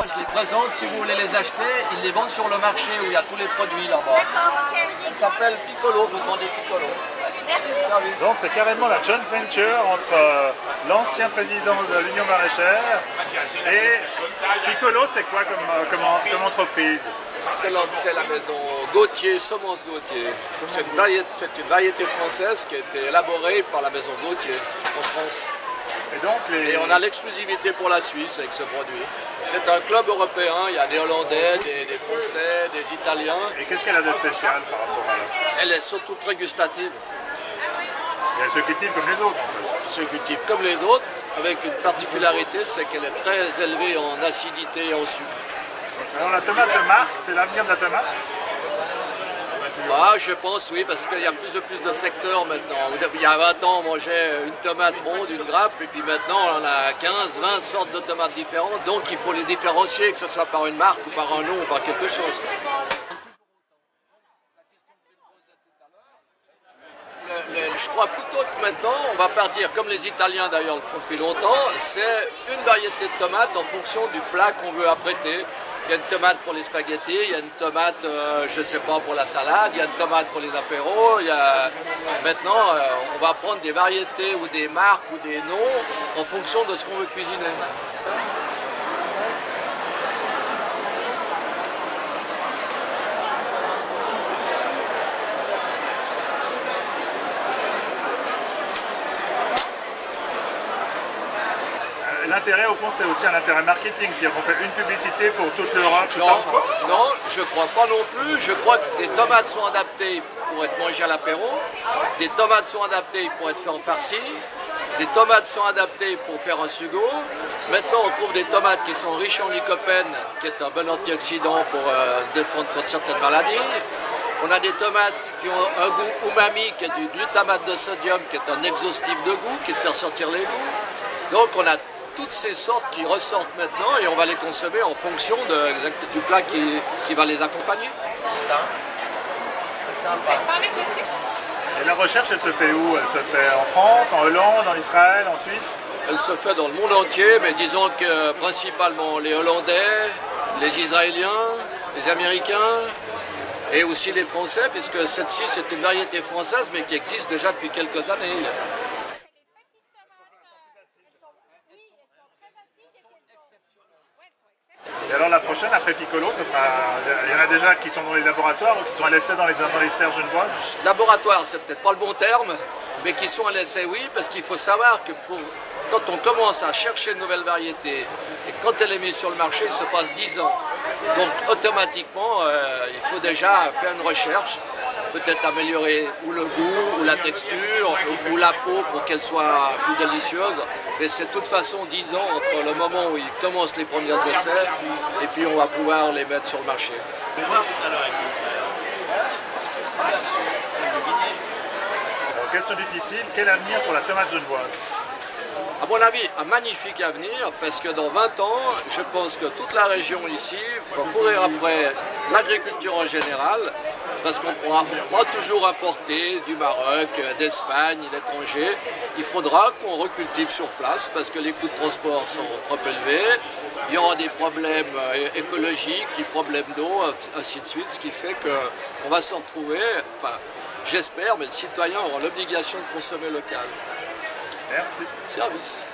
Moi, je les présente, si vous voulez les acheter, ils les vendent sur le marché où il y a tous les produits là-bas. D'accord, ok. Il s'appelle Piccolo, vous demandez Piccolo. Service. Donc c'est carrément la joint venture entre l'ancien président de l'Union maraîchère et Piccolo, c'est quoi comme entreprise? C'est la maison Gauthier, Semences Gauthier. C'est une variété française qui a été élaborée par la maison Gauthier en France. Et on a l'exclusivité pour la Suisse avec ce produit. C'est un club européen, il y a des Hollandais, des Français, des Italiens. Et qu'est-ce qu'elle a de spécial par rapport à la... Elle est surtout très gustative. Et elle se cultive comme les autres en fait. Elle se cultive comme les autres, avec une particularité, c'est qu'elle est très élevée en acidité et en sucre. Alors la tomate de marque, c'est l'avenir de la tomate? Ah, je pense oui, parce qu'il y a plus de secteurs maintenant. Il y a 20 ans, on mangeait une tomate ronde, une grappe, et puis maintenant on a 15, 20 sortes de tomates différentes, donc il faut les différencier, que ce soit par une marque ou par un nom ou par quelque chose. Je crois plutôt que maintenant, on va partir, comme les Italiens d'ailleurs le font depuis longtemps, c'est une variété de tomates en fonction du plat qu'on veut apprêter. Il y a une tomate pour les spaghettis, il y a une tomate, je ne sais pas, pour la salade, il y a une tomate pour les apéros. Maintenant, on va prendre des variétés ou des marques ou des noms en fonction de ce qu'on veut cuisiner. L'intérêt au fond c'est aussi un intérêt marketing, c'est-à-dire qu'on fait une publicité pour toute l'Europe. Non, je crois pas non plus. Je crois que des tomates sont adaptées pour être mangées à l'apéro, des tomates sont adaptées pour être faites en farci, des tomates sont adaptées pour faire un sugo. Maintenant on trouve des tomates qui sont riches en lycopène, qui est un bon antioxydant pour défendre contre certaines maladies. On a des tomates qui ont un goût umami, qui est du glutamate de sodium, qui est un exhaustif de goût, qui est de faire sortir les goûts. Donc on a toutes ces sortes qui ressortent maintenant et on va les consommer en fonction du plat qui va les accompagner. C'est sympa. Et la recherche, elle se fait où? Elle se fait en France, en Hollande, en Israël, en Suisse? Elle se fait dans le monde entier, mais disons que principalement les Hollandais, les Israéliens, les Américains et aussi les Français, puisque celle-ci c'est une variété française mais qui existe déjà depuis quelques années. Et alors la prochaine, après Piccolo, ce sera... il y en a déjà qui sont dans les laboratoires ou qui sont à l'essai dans les serres genevoises? Laboratoire, c'est peut-être pas le bon terme, mais qui sont à l'essai, oui, parce qu'il faut savoir que quand on commence à chercher une nouvelle variété et quand elle est mise sur le marché, il se passe 10 ans. Donc automatiquement, il faut déjà faire une recherche, peut-être améliorer ou le goût, ou la texture, ou la peau pour qu'elle soit plus délicieuse. Mais c'est de toute façon 10 ans entre le moment où ils commencent les premiers essais et puis on va pouvoir les mettre sur le marché. Alors, question difficile, quel avenir pour la tomate genevoise? À mon avis, un magnifique avenir, parce que dans 20 ans, je pense que toute la région ici va courir après l'agriculture en général, parce qu'on ne pourra pas toujours importer du Maroc, d'Espagne, d'étrangers. Il faudra qu'on recultive sur place, parce que les coûts de transport sont trop élevés. Il y aura des problèmes écologiques, des problèmes d'eau, ainsi de suite, ce qui fait qu'on va se retrouver, enfin, j'espère, mais le citoyen aura l'obligation de consommer local. Merci. Service.